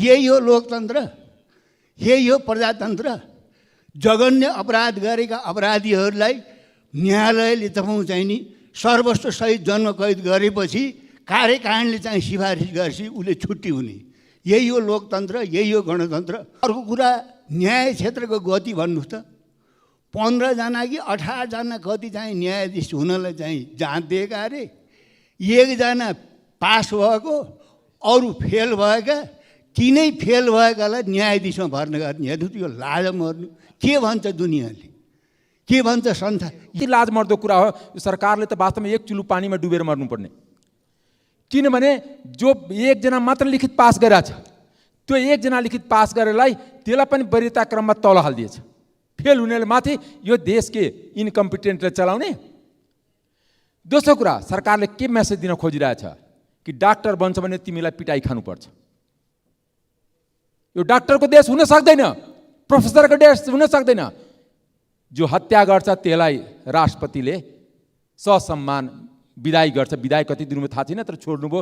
यही हो लोकतन्त्र, यही हो प्रजातन्त्र। जघन्य अपराध गरेका अपराधीहरूलाई न्यायालयले तपाईँ नि सर्वस्व सहित जन्म कैद गरेपछि कार्यकारणले चाहिँ सिफारिस गरेपछि उसले छुट्टी हुने। यही हो लोकतन्त्र, यही हो गणतन्त्र। अर्को कुरा, न्याय क्षेत्रको गति भन्नुहोस् त। 15 जना कि 18 जना कति चाहिँ न्यायाधीश हुनलाई चाहिँ जाँच दिएका अरे, 1 जना पास भएको, अरू फेल भएका, तिनै फेल भएकालाई न्यायाधीशमा भर्ना गर्ने। हेर्नु त यो लाज मर्नु के भन्छ दुनियाँले, के भन्छ संसार। यति लाज मर्दो कुरा हो। यो सरकारले त वास्तवमा एक चुलु पानीमा डुबेर मर्नुपर्ने। किनभने जो 1 जना मात्र लिखित पास गरेछ, त्यो 1 जना लिखित पास गरेलाई त्यसलाई पनि वरियता क्रममा तल हालिदिएछ। फेल हुनेले माथि यो देश के इनकम्पिटेन्टले चलाउने। दोस्रो कुरा, सरकारले के मेसेज दिन खोजिरहेछ कि डाक्टर बन्छ भने तिमीलाई पिटाई खानुपर्छ। यो डाक्टरको देश हुन सक्दैन, प्रोफेसरको देश हुन सक्दैन। जो हत्या गर्छ त्यसलाई राष्ट्रपतिले ससम्मान विदाई गर्छ। विदाई कति दिनमा थाहा छैन, तर छोड्नुभयो।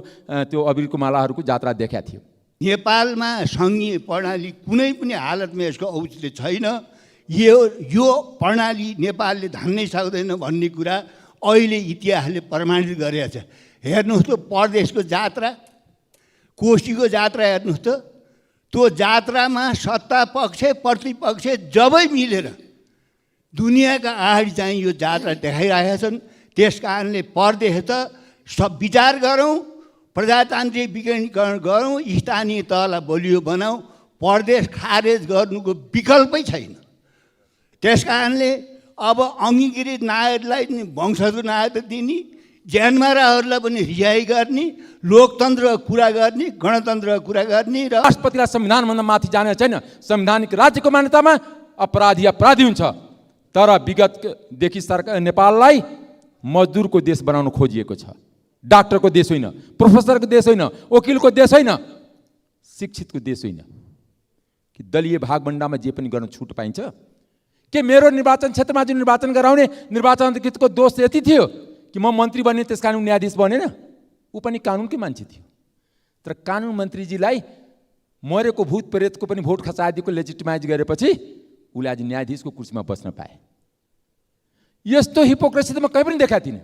त्यो अबिरको मालाहरूको जात्रा देखाएको थियो। नेपालमा सङ्घीय प्रणाली कुनै पनि हालतमा यसको औचित्य छैन। यो प्रणाली नेपालले धान्नै सक्दैन भन्ने कुरा अहिले इतिहासले प्रमाणित गरेको छ। हेर्नुहोस् त परदेशको जात्रा, कोशीको जात्रा हेर्नुहोस् त। त्यो जात्रामा सत्ता पक्ष प्रतिपक्ष जबै मिलेर दुनियाँका अगाडि चाहिँ यो जात्रा देखाइरहेका छन्। त्यस कारणले परदेश त सब विचार गरौँ, प्रजातान्त्रिक विकेन्द्रीकरण गरौँ, स्थानीय तहलाई बलियो बनाऊ। परदेश खारेज गर्नुको विकल्पै छैन। त्यस कारणले अब अङ्गीकृत नागरिकलाई वंशजको नागरिकता दिने, ज्यानमाराहरूलाई पनि रिहाई गर्ने, लोकतन्त्रको कुरा गर्ने, गणतन्त्रको कुरा गर्ने। र राष्ट्रपतिलाई संविधानभन्दा माथि जाने छैन। संवैधानिक राज्यको मान्यतामा अपराधी अपराधी हुन्छ। तर विगतदेखि सरकार नेपाललाई मजदुरको देश बनाउन खोजिएको छ। डाक्टरको देश होइन, प्रोफेसरको देश होइन, वकिलको देश होइन, शिक्षितको देश होइन। कि दलीय भागभण्डामा जे पनि गर्न छुट पाइन्छ। के मेरो निर्वाचन क्षेत्रमा जुन निर्वाचन गराउने निर्वाचन अधिकृतको दोष यति थियो कि म मन्त्री बने त्यस कारण न्यायाधीश बनेन? ऊ पनि कानुनकै मान्छे थियो। तर कानुन मन्त्रीजीलाई मरेको भूत प्रेतको पनि भोट खसाइदिएको लेजिटिमाइज गरेपछि उसले आज न्यायाधीशको कुर्सीमा बस्न पाए। यस्तो हिपोक्रेसी त म कहीँ पनि देखाएको थिइनँ।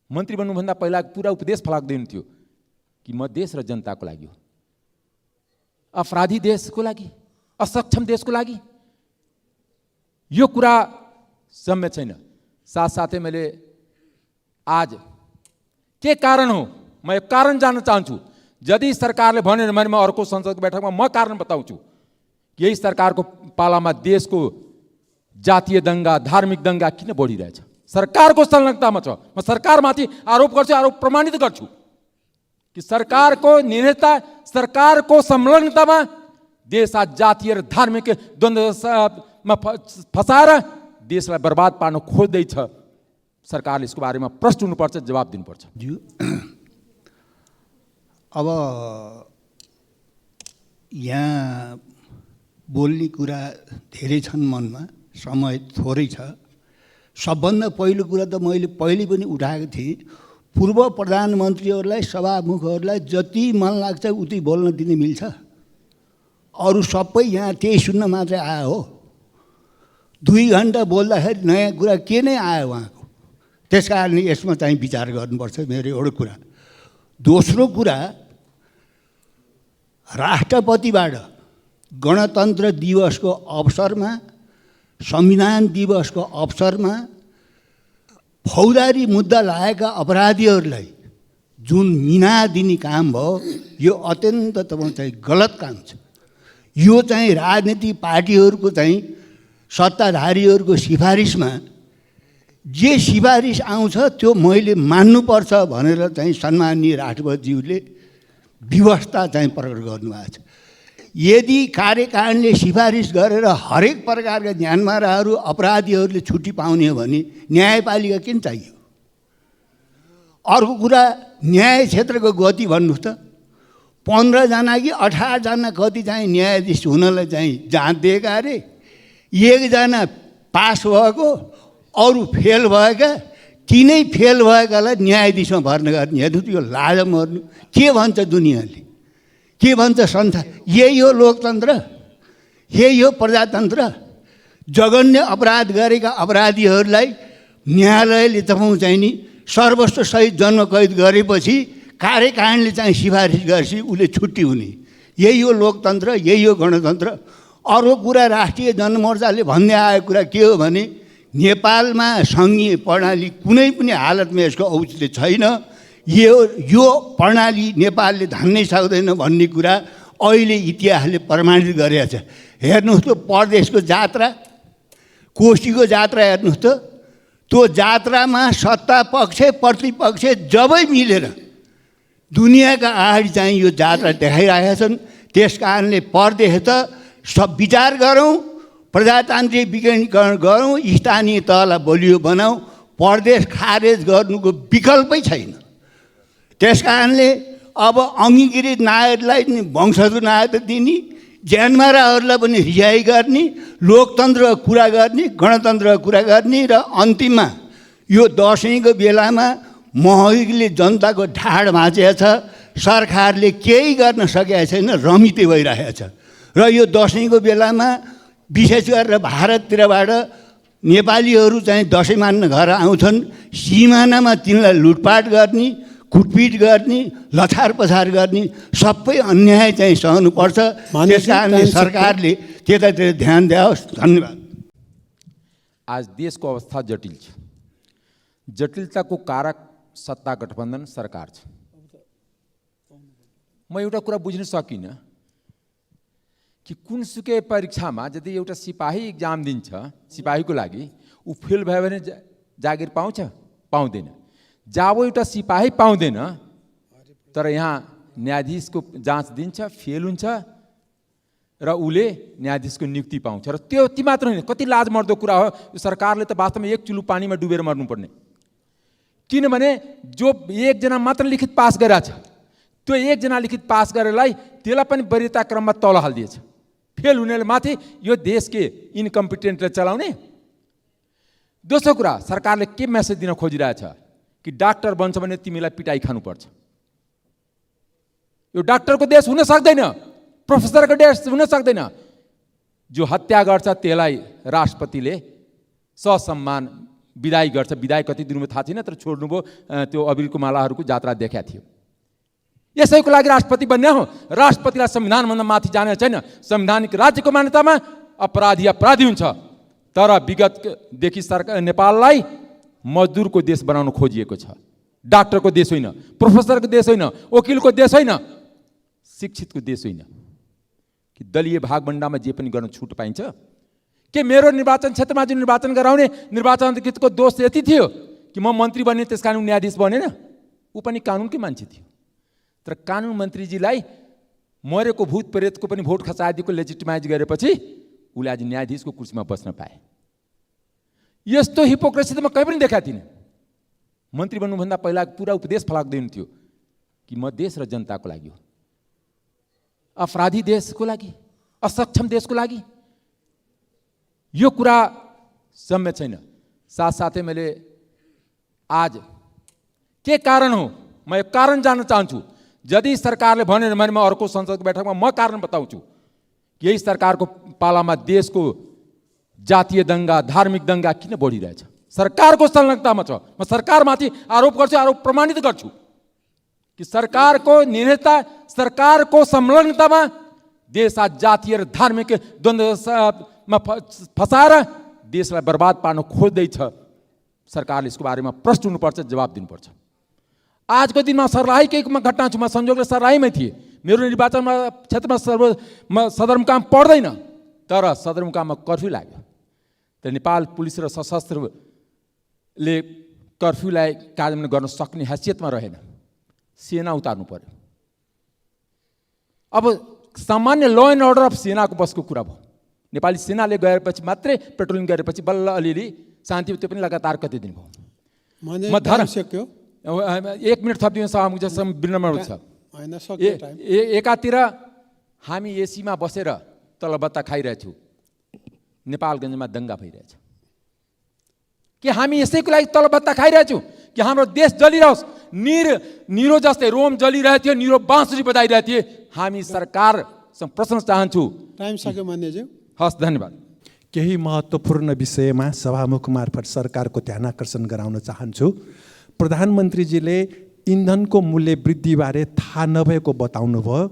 मन्त्री बन्नुभन्दा पहिला पुरा उपदेश फलाक्दै हुन्थ्यो कि म देश र जनताको लागि हो, अपराधी देशको लागि, असक्षम देशको लागि। यो कुरा सम्य छैन। साथसाथै मैले आज के कारण हो, म एक कारण जान्न चाहन्छु। यदि सरकारले भनेर भने म अर्को संसदको बैठकमा म कारण बताउँछु। यही सरकारको पालामा देशको जातीय दङ्गा, धार्मिक दङ्गा किन बढिरहेछ? सरकारको संलग्नतामा छ। म सरकारमाथि आरोप गर्छु, आरोप प्रमाणित गर्छु कि सरकारको निर्णयता, सरकारको संलग्नतामा देश आज जातीय र धार्मिक द्वन्द्वमा फसाएर देशलाई बर्बाद पार्न खोज्दैछ। सरकारले यसको बारेमा प्रश्न हुनुपर्छ, जवाब दिनुपर्छ। अब यहाँ बोल्ने कुरा धेरै छन्, मनमा समय थोरै छ। सबभन्दा पहिलो कुरा त मैले पहिले पनि उठाएको थिएँ, पूर्व प्रधानमन्त्रीहरूलाई, सभामुखहरूलाई जति मन लाग्छ उति बोल्न दिने मिल्छ। अरू सबै यहाँ त्यही सुन्न मात्रै आयो हो। 2 घन्टा बोल्दाखेरि नयाँ कुरा के नै आयो उहाँको। त्यस कारणले यसमा चाहिँ विचार गर्नुपर्छ, मेरो एउटा कुरा। दोस्रो कुरा, राष्ट्रपतिबाट गणतन्त्र दिवसको अवसरमा, संविधान दिवसको अवसरमा फौजदारी मुद्दा लागेका अपराधीहरूलाई जुन मिना दिने काम भयो, यो अत्यन्त तपाईँ चाहिँ गलत काम छ। यो चाहिँ राजनीतिक पार्टीहरूको चाहिँ सत्ताधारीहरूको सिफारिसमा जे सिफारिस आउँछ त्यो मैले मान्नुपर्छ भनेर चाहिँ सम्माननीय राष्ट्रपतिज्यूले व्यवस्था चाहिँ प्रकट गर्नुभएको छ। यदि कार्यकारणले सिफारिस गरेर हरेक प्रकारका ज्यानमाराहरू अपराधीहरूले छुट्टी पाउने हो भने न्यायपालिका किन चाहियो? अर्को कुरा, न्याय क्षेत्रको गति भन्नुहोस् त। 15 जना कि 18 जना कति चाहिँ न्यायाधीश हुनलाई चाहिँ जाँच दिएका अरे, 1 जना पास भएको, अरू फेल भएका, तिनै फेल भएकालाई न्यायाधीशमा भर्ना गर्ने। हेर्नु त यो लाज मर्नु के भन्छ दुनियाँले, के भन्छ संसार? यही हो लोकतन्त्र, यही हो प्रजातन्त्र। जघन्य अपराध गरेका अपराधीहरूलाई न्यायालयले तपाईँ नि सर्वस्व सहित जन्म कैद गरेपछि कार्यकारणले चाहिँ सिफारिस गरेपछि उसले छुट्टी हुने। यही हो लोकतन्त्र, यही हो गणतन्त्र। अर्को कुरा राष्ट्रिय जनमोर्चाले भन्दै आएको कुरा के हो भने नेपालमा सङ्घीय प्रणाली कुनै पनि हालतमा यसको औचित्य छैन। यो प्रणाली नेपालले धान्नै सक्दैन भन्ने कुरा अहिले इतिहासले प्रमाणित गरेको छ। हेर्नुहोस् त परदेशको जात्रा, कोशीको जात्रा हेर्नुहोस् त, त्यो जात्रामा सत्ता पक्ष प्रतिपक्ष जबै मिलेर दुनियाँका अगाडि चाहिँ यो जात्रा देखाइरहेका छन्। त्यस कारणले परदेश त सब विचार गरौँ, प्रजातान्त्रिक विकेन्द्रीकरण गरौँ, स्थानीय तहलाई बलियो बनाऊ। परदेश खारेज गर्नुको विकल्पै छैन। त्यस कारणले अब अङ्गीकृत नागरिकलाई वंशजको नागरिकता दिने, ज्यानमाराहरूलाई पनि रिहाई गर्ने, लोकतन्त्रको कुरा गर्ने, गणतन्त्रको कुरा गर्ने र अन्तिममा यो दसैँको बेलामा महँगीले जनताको ढाड भाँचेको छ। सरकारले केही गर्न सकेको छैन, रमिते भइरहेको छ। र यो दसैँको बेलामा विशेष गरेर भारततिरबाट नेपालीहरू चाहिँ दसैँ मान्न घर आउँछन्। सिमानामा तिनलाई लुटपाट गर्ने, कुटपिट गर्ने, लछार पछार गर्ने सबै अन्याय चाहिँ सहनुपर्छ। त्यस कारणले सरकारले त्यतातिर ध्यान दियोस्। धन्यवाद। आज देशको अवस्था जटिल छ। जटिलताको कारक सत्ता गठबन्धन सरकार छ। म एउटा कुरा बुझ्न सकिनँ कि कुनसुकै परीक्षामा यदि एउटा सिपाही इक्जाम दिन्छ, सिपाहीको लागि ऊ फेल भयो भने जागिर पाउँछ? पाउँदैन। जब एउटा सिपाही पाउँदैन तर यहाँ न्यायाधीशको जाँच दिन्छ, फेल हुन्छ र उसले न्यायाधीशको नियुक्ति पाउँछ। र त्यो ती मात्र होइन, कति लाजमर्दो कुरा हो। यो सरकारले त वास्तवमा एक चुलु पानीमा डुबेर मर्नुपर्ने। किनभने जो एकजना मात्र लिखित पास गरेछ, त्यो एकजना लिखित पास गरेलाई त्यसलाई पनि वरियता क्रममा तल हालिदिएछ। फेल हुनेले माथि यो देशकै इन्कम्पिटेन्टले चलाउने। दोस्रो कुरा, सरकारले के मेसेज दिन खोजिरहेछ कि डाक्टर बन्छ भने तिमीलाई पिटाइ खानुपर्छ। यो डाक्टरको देश हुन सक्दैन, प्रोफेसरको देश हुन सक्दैन। जो हत्या गर्छ त्यसलाई राष्ट्रपतिले ससम्मान विदाई गर्छ। विदाई कति दिनमा थाहा छैन, तर छोड्नुभयो। त्यो अबिरको मालाहरूको जात्रा देखाएको थियो। यसैको लागि राष्ट्रपति बन्ने हो। राष्ट्रपतिलाई संविधानभन्दा माथि जाने छैन। संवैधानिक राज्यको मान्यतामा अपराधी अपराधी हुन्छ। तर विगतदेखि सरकार नेपाललाई मजदुरको देश बनाउन खोजिएको छ। डाक्टरको देश होइन, प्रोफेसरको देश होइन, वकिलको देश होइन, शिक्षितको देश होइन। कि दलीय भागभण्डामा जे पनि गर्न छुट पाइन्छ? के मेरो निर्वाचन क्षेत्रमा जुन निर्वाचन गराउने निर्वाचन अधिकृतको दोष यति थियो कि म मन्त्री बने त्यस कारण न्यायाधीश बनेन? ऊ पनि कानुनकै मान्छे थियो। तर कानुन मन्त्रीजीलाई मरेको भूत प्रेतको पनि भोट खसाइदिएको लेजिटिमाइज गरेपछि उसले आज न्यायाधीशको कुर्सीमा बस्न पाए। यस्तो हिपोक्रेसी त म कहीँ पनि देखाएको थिइनँ। मन्त्री बन्नुभन्दा पहिला पुरा उपदेश फलाक्दैन थियो कि म देश र जनताको लागि हो, अपराधी देशको लागि, असक्षम देशको लागि। यो कुरा सम्य छैन। साथसाथै मैले आज के कारण हो, म एक कारण जान्न चाहन्छु। यदि सरकारले भनेन भने म अर्को संसदको बैठकमा म कारण बताउँछु। यही सरकारको पालामा देशको जातीय दङ्गा, धार्मिक दङ्गा किन बढिरहेछ? सरकारको संलग्नतामा छ। म सरकारमाथि आरोप गर्छु, आरोप प्रमाणित गर्छु कि सरकारको निर्णयता, सरकारको संलग्नतामा देश आज जातीय र धार्मिक द्वन्द्वमा फसाएर देशलाई बर्बाद पार्न खोज्दैछ। सरकारले यसको बारेमा प्रश्न हुनुपर्छ, जवाब दिनुपर्छ। आजको दिनमा सर्लाहीकै घटना छु। म संयोगले सर्लाहीमै थिएँ। मेरो निर्वाचनमा क्षेत्रमा सदरमुकाम पर्दैन, तर सदरमुकाममा कर्फ्यू लाग्यो। तर नेपाल पुलिस र सशस्त्रले कर्फ्यूलाई कार्यान्वयन गर्न सक्ने हैसियतमा रहेन। सेना उतार्नु पर्यो। अब सामान्य ल एन्ड अर्डर अफ सेनाको बसको कुरा भयो। नेपाली सेनाले गएपछि मात्रै पेट्रोलिङ गरेपछि बल्ल अलिअलि शान्ति। त्यो पनि लगातार कति दिन भयो। म धर्म सक्यो। 1 मिनट थपिदिनुहोस्, जसम्म विनम्र छ। एकातिर हामी एसीमा बसेर तलबत्ता खाइरहेछौँ, नेपालगञ्जमा दङ्गा भइरहेछ। कि हामी यसैको लागि तलबत्ता खाइरहेछौँ कि हाम्रो देश जलिरहोस्। निरो जस्तै रोम जलिरहेको थियो, निरो बाँसुरी बजाइरहेको थिए। हामी सरकारसँग प्रश्न चाहन्छु। टाइम सक्यो मान्यज्यू। हस्, धन्यवाद। केही महत्त्वपूर्ण विषयमा सभामुख मार्फत सरकारको ध्यान आकर्षण गराउन चाहन्छु। प्रधानमन्त्रीजीले इन्धनको मूल्य वृद्धिबारे थाहा नभएको बताउनुभयो।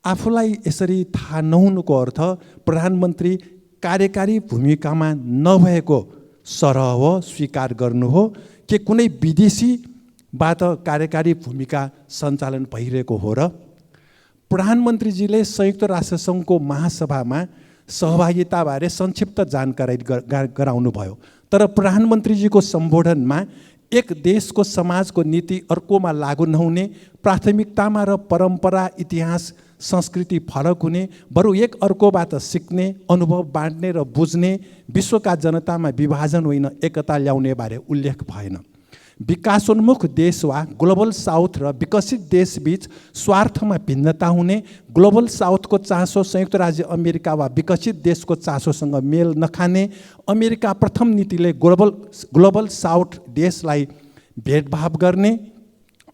आफूलाई यसरी थाहा नहुनुको अर्थ प्रधानमन्त्री कार्यकारी भूमिकामा नभएको सरह हो, स्वीकार गर्नु हो कि कुनै विदेशीबाट कार्यकारी भूमिका सञ्चालन भइरहेको हो र प्रधानमन्त्रीजीले संयुक्त राष्ट्रसङ्घको महासभामा सहभागिताबारे संक्षिप्त जानकारी गराउनुभयो। तर प्रधानमन्त्रीजीको सम्बोधनमा एक देशको समाजको नीति अर्कोमा लागू नहुने, प्राथमिकतामा र परम्परा, इतिहास, संस्कृति फरक हुने, बरु एक अर्कोबाट सिक्ने, अनुभव बाँड्ने र बुझ्ने, विश्वका जनतामा विभाजन होइन एकता ल्याउने बारे उल्लेख भएन। विकासोन्मुख देश वा ग्लोबल साउथ र विकसित देशबीच स्वार्थमा भिन्नता हुने, ग्लोबल साउथको चासो संयुक्त राज्य अमेरिका वा विकसित देशको चासोसँग मेल नखाने, अमेरिका प्रथम नीतिले ग्लोबल साउथ देशलाई भेदभाव गर्ने,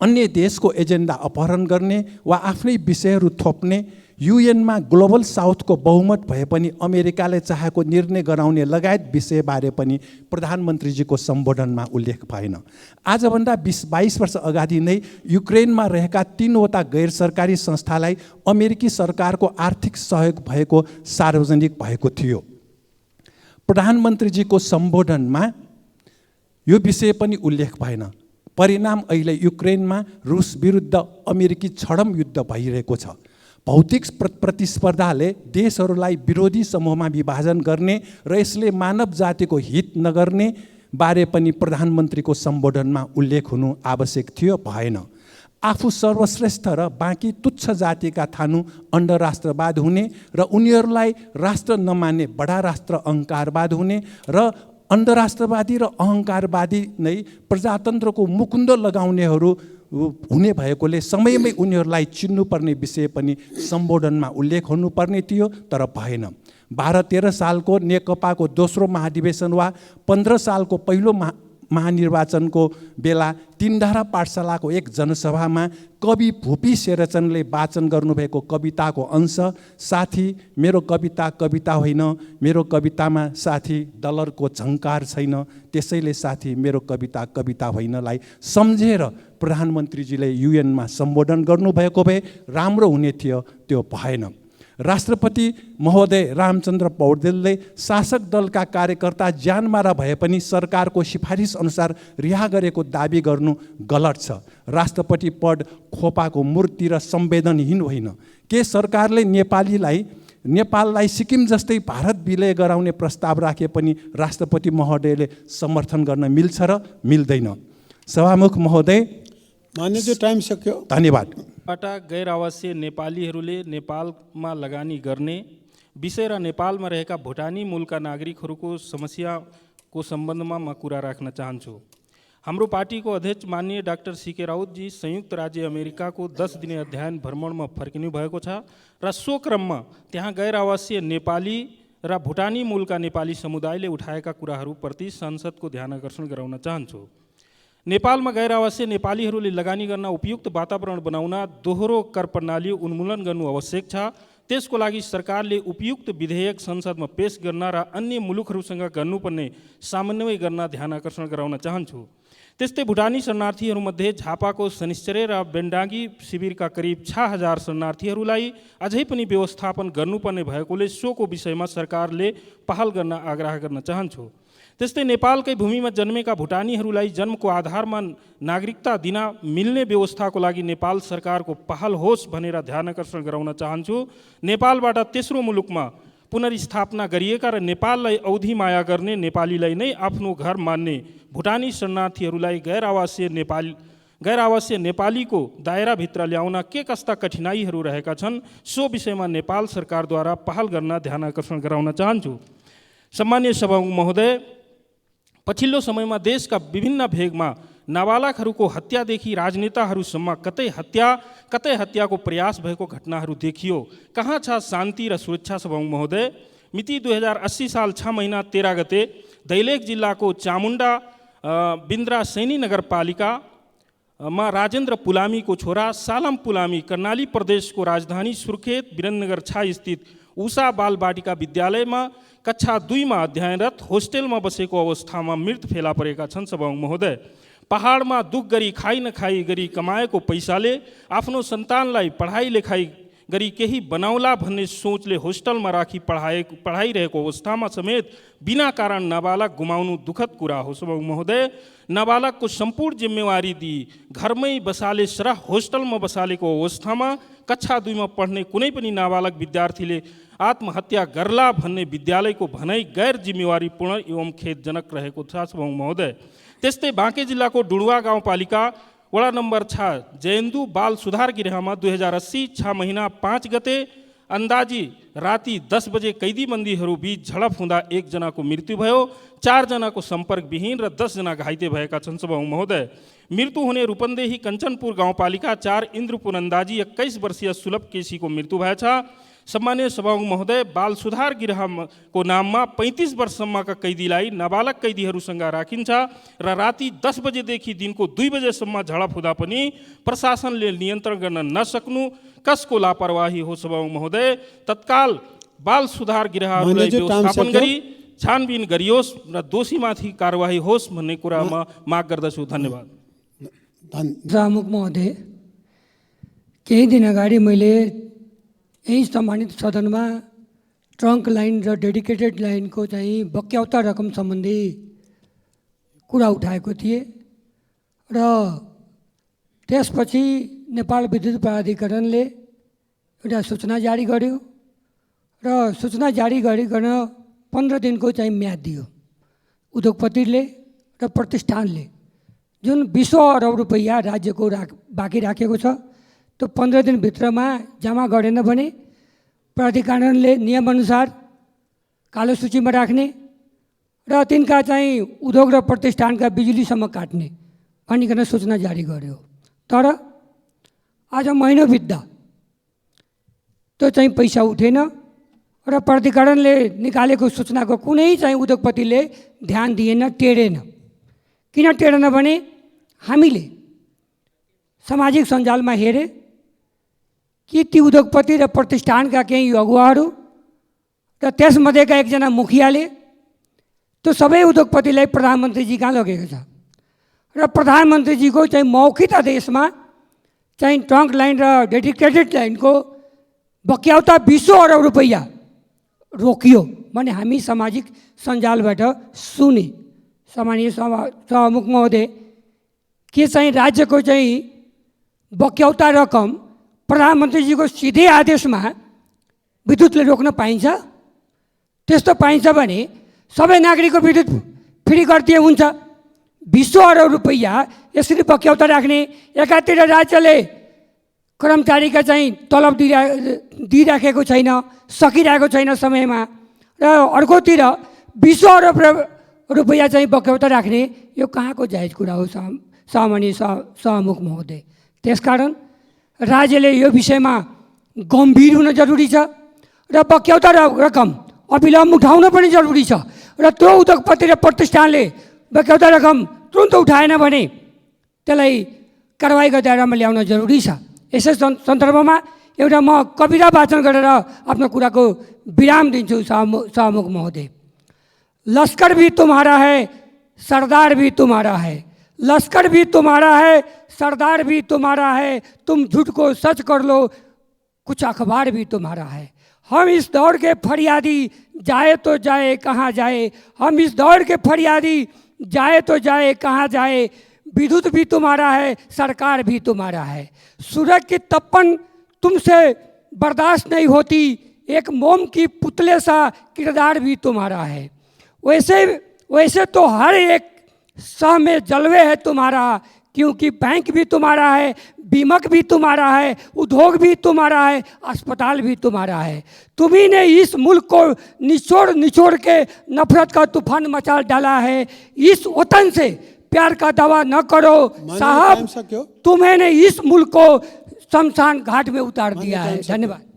अन्य देशको एजेन्डा अपहरण गर्ने वा आफ्नै विषयहरू थोप्ने, युएनमा ग्लोबल साउथको बहुमत भए पनि अमेरिकाले चाहेको निर्णय गराउने लगायत विषयबारे पनि प्रधानमन्त्रीजीको सम्बोधनमा उल्लेख भएन। आजभन्दा 20-22 वर्ष अगाडि नै युक्रेनमा रहेका 3वटा गैर सरकारी संस्थालाई अमेरिकी सरकारको आर्थिक सहयोग भएको सार्वजनिक भएको थियो। प्रधानमन्त्रीजीको सम्बोधनमा यो विषय पनि उल्लेख भएन। परिणाम अहिले युक्रेनमा रुस विरुद्ध अमेरिकी छडम युद्ध भइरहेको छ। भौतिक प्रतिस्पर्धाले देशहरूलाई विरोधी समूहमा विभाजन गर्ने र यसले मानव जातिको हित नगर्ने बारे पनि प्रधानमन्त्रीको सम्बोधनमा उल्लेख हुनु आवश्यक थियो, भएन। आफू सर्वश्रेष्ठ र बाँकी तुच्छ जातिका थानु अन्डराष्ट्रवाद हुने र उनीहरूलाई राष्ट्र नमान्ने बडा राष्ट्र अहङ्कारवाद हुने र अन्डराष्ट्रवादी र अहङ्कारवादी नै प्रजातन्त्रको मुकुन्द लगाउनेहरू हुने भएकोले समयमै उनीहरूलाई चिन्नुपर्ने विषय पनि सम्बोधनमा उल्लेख हुनुपर्ने थियो, तर भएन। 12-13 सालको नेकपाको दोस्रो महाधिवेशन वा 15 सालको पहिलो महानिर्वाचनको बेला तीनधारा पाठशालाको एक जनसभामा कवि भूपी शेरचनले वाचन गर्नुभएको कविताको अंश, साथी मेरो कविता कविता होइन, मेरो कवितामा साथी डलरको झङ्कार छैन, त्यसैले साथी मेरो कविता कविता होइनलाई सम्झेर प्रधानमन्त्रीजीले युएनमा सम्बोधन गर्नुभएको भए राम्रो हुने थियो, त्यो भएन। राष्ट्रपति महोदय रामचन्द्र पौडेलले शासक दलका कार्यकर्ता ज्यानमारा भए पनि सरकारको सिफारिस अनुसार रिहा गरेको दाबी गर्नु गलत छ। राष्ट्रपति पद खोपाको मूर्ति र संवेदनहीन होइन। के सरकारले नेपाललाई सिक्किम जस्तै भारत विलय गराउने प्रस्ताव राखे पनि राष्ट्रपति महोदयले समर्थन गर्न मिल्छ र मिल्दैन? सभामुख महोदय, मान्यज्यू टाइम सक्यो। धन्यवाद। गैर आवासीय नेपालीहरूले नेपालमा लगानी गर्ने विषय र नेपालमा रहेका भुटानी मूलका नागरिकहरूको समस्याको सम्बन्धमा म कुरा राख्न चाहन्छु। हाम्रो पार्टीको अध्यक्ष माननीय डाक्टर सीके राउतजी संयुक्त राज्य अमेरिकाको 10 दिने अध्ययन भ्रमणमा फर्किनु भएको छ र सो क्रममा त्यहाँ गैर आवासीय नेपाली र भुटानी मूलका नेपाली समुदायले उठाएका कुराहरूप्रति संसदको ध्यान आकर्षण गराउन चाहन्छु। नेपालमा गैर आवासीय नेपालीहरूले लगानी गर्न उपयुक्त वातावरण बनाउन दोहोरो कर प्रणाली उन्मूलन गर्नु आवश्यक छ। त्यसको लागि सरकारले उपयुक्त विधेयक संसदमा पेश गर्न र अन्य मुलुकहरूसँग गर्नुपर्ने समन्वय गर्न ध्यान आकर्षण गराउन चाहन्छु। त्यस्तै भुटानी शरणार्थीहरूमध्ये झापाको शनिश्चर्य र बेन्डाङ्गी शिविरका करिब 6000 शरणार्थीहरूलाई अझै पनि व्यवस्थापन गर्नुपर्ने भएकोले सोको विषयमा सरकारले पहल गर्न आग्रह गर्न चाहन्छु। त्यस्तै नेपालकै भूमिमा जन्मेका भुटानीहरूलाई जन्मको आधारमा नागरिकता दिन मिल्ने व्यवस्थाको लागि नेपाल सरकारको पहल होस् भनेर ध्यान आकर्षण गराउन चाहन्छु। नेपालबाट तेस्रो मुलुकमा पुनर्स्थापना गरिएका र नेपाललाई औधी माया गर्ने, नेपालीलाई नै आफ्नो घर मान्ने भुटानी शरणार्थीहरूलाई गैर आवासीय नेपालीको दायराभित्र ल्याउन के कस्ता कठिनाइहरू रहेका छन् सो विषयमा नेपाल सरकारद्वारा पहल गर्न ध्यान आकर्षण गराउन चाहन्छु। सम्माननीय सभामुख महोदय, पछिल्लो समयमा देशका विभिन्न भेगमा नाबालकहरूको हत्यादेखि राजनेताहरूसम्म कतै हत्याको प्रयास भएको घटनाहरू देखियो। कहाँ छ शान्ति र सुरक्षा? सभामुख महोदय, मिति 2080 साल 6 महिना 13 गते दैलेख जिल्लाको चामुण्डा बिन्द्रा सैनी नगरपालिका में राजेंद्र पुलामी को छोरा सालम पुलामी कर्णाली प्रदेश को राजधानी सुर्खेत वीरेन्द्रनगर 6 स्थित उषा बाल बाटिका विद्यालय में कक्षा 2 में अध्ययनरत होस्टेल में बसेको अवस्था में मृत फेला परेका छन् सभामुख महोदय। पहाड़ में दुख गरी खाई नखाई गरी कमाएको पैसाले आफ्नो सन्तानलाई पढाइ लेखाइ गरी केही बनाउला भन्ने सोचले होस्टलमा राखी पढाइरहेको अवस्थामा समेत बिना कारण नाबालक गुमाउनु दुःखद कुरा हो सभामुख महोदय। नाबालकको सम्पूर्ण जिम्मेवारी दिई घरमै बसाले सरा होस्टलमा बसालेको अवस्थामा कक्षा 2 में पढ्ने कुनै पनि नाबालक विद्यार्थीले आत्महत्या गर्ला भन्ने विद्यालयको भनाइ गैर जिम्मेवारीपूर्ण एवं खेदजनक रहेको छ सभामुख महोदय। त्यस्तै बाँके जिल्लाको डुडुवा गाउँपालिका वडा नम्बर 6 जयन्दु बाल सुधार गृहमा 2080 6 महीना 5 गते अंदाजी राति 10 बजे कैदीबन्दीहरू बीच झडप हुँदा 1 जनाको मृत्यु भयो, 4 जनाको सम्पर्कविहीन र 10 जना घाइते भएका छन् सभामुख महोदय। मृत्यु हुने रूपन्देही कञ्चनपुर गाउँपालिका 4 इन्द्रपुर अंदाजी 21 वर्षीय सुलभ केसीको मृत्यु भएछ। सम्मान्य सभामुख महोदय, बाल सुधार गृहको नाममा 35 वर्षसम्मका कैदीलाई नाबालक कैदीहरूसँग राखिन्छ र राति 10 बजेदेखि दिनको 2 बजेसम्म झडप हुँदा पनि प्रशासनले नियन्त्रण गर्न नसक्नु कसको लापरवाही हो सभामुख महोदय। तत्काल बाल सुधार गृहहरूलाई व्यवस्थापन गरी छानबिन गरियोस् र दोषीमाथि कारवाही होस् भन्ने कुरा म माग गर्दछु। धन्यवाद। सभामुख महोदय, केही दिन अगाडि मैले यही सम्मानित सदनमा ट्रङ्क लाइन र डेडिकेटेड लाइनको चाहिँ बक्याउता रकम सम्बन्धी कुरा उठाएको थिएँ र त्यसपछि नेपाल विद्युत प्राधिकरणले एउटा सूचना जारी गर्यो र सूचना जारी गरिकन 15 दिनको चाहिँ म्याद दियो उद्योगपतिले र प्रतिष्ठानले। जुन 20 अरब रुपैयाँ राज्यको बाँकी राखेको छ त्यो 15 दिनभित्रमा जम्मा गरेन भने प्राधिकरणले नियमअनुसार कालो सूचीमा राख्ने र तिनका चाहिँ उद्योग र प्रतिष्ठानका बिजुलीसम्म काट्ने भनिकन सूचना जारी गर्यो। तर आज महिना बित्दा त्यो चाहिँ पैसा उठेन र प्राधिकरणले निकालेको सूचनाको कुनै चाहिँ उद्योगपतिले ध्यान दिएन, टेरेन। किन टेरेन भने हामीले सामाजिक सञ्जालमा हेरे कि ती उद्योगपति र प्रतिष्ठानका केही अगुवाहरू र त्यसमध्येका एकजना मुखियाले त्यो सबै उद्योगपतिलाई प्रधानमन्त्रीजी कहाँ लगेको छ र प्रधानमन्त्रीजीको चाहिँ मौखिक आदेशमा चाहिँ ट्रङ्क लाइन र डेडिकेटेड लाइनको बक्याउता 20 अरब रुपैयाँ रोकियो भने हामी सामाजिक सञ्जालबाट सुने। सामान्य सभामुख महोदय, के चाहिँ राज्यको चाहिँ बक्याउता रकम प्रधानमन्त्रीजीको सिधै आदेशमा विद्युतले रोक्न पाइन्छ? त्यस्तो पाइन्छ भने सबै नागरिकको विद्युत फ्री गरिदिए हुन्छ। 20 अरब रुपैयाँ यसरी बक्याउता राख्ने, एकातिर राज्यले कर्मचारीका चाहिँ तलब दिइराखेको छैन, सकिरहेको छैन समयमा, र अर्कोतिर 20 अरब रुपैयाँ चाहिँ बक्याउता राख्ने, यो कहाँको जायज कुरा हो सामान्य सभामुख महोदय। त्यसकारण राज्यले यो विषयमा गम्भीर हुन जरुरी छ र बक्याउता रकम अविलम्ब उठाउन पनि जरुरी छ र त्यो उद्योगपति र प्रतिष्ठानले बक्याउता रकम तुरन्त उठाएन भने त्यसलाई कारवाही दायरामा ल्याउन जरुरी छ। यसै सन्दर्भमा एउटा म कविता वाचन गरेर आफ्नो कुराको विराम दिन्छु सभामुख महोदय। लश्कर भी तुम्हारा है, सरदार भी तुम्हारा है, लश्कर भी तुम्हारा है, सरदार भी तुम्हारा है, तुम झूठ को सच कर लो, कुछ अखबार भी तुम्हारा है। हम इस दौर के फरियादी जाए तो जाए कहाँ जाए, हम इस दौर के फरियादी जाए तो जाए कहाँ जाए, विद्युत भी तुम्हारा है, सरकार भी तुम्हारा है, सूरज की तपन तुमसे बर्दाश्त नहीं होती, एक मोम की पुतले सा किरदार भी तुम्हारा है। वैसे तो हर एक सा में जलवे है तुम्हारा, क्योंकि बैंक भी तुम्हारा है, बीमक भी तुम्हारा है, उद्योग भी तुम्हारा है, अस्पताल भी तुम्हारा है। तुम्ही ने इस मुल्क को निचोड़ के नफरत का तूफान मचा डाला है। इस वतन से प्यार का दावा न करो साहब, तुम्हें ने इस मुल्क को शमशान घाट में उतार दिया है। धन्यवाद।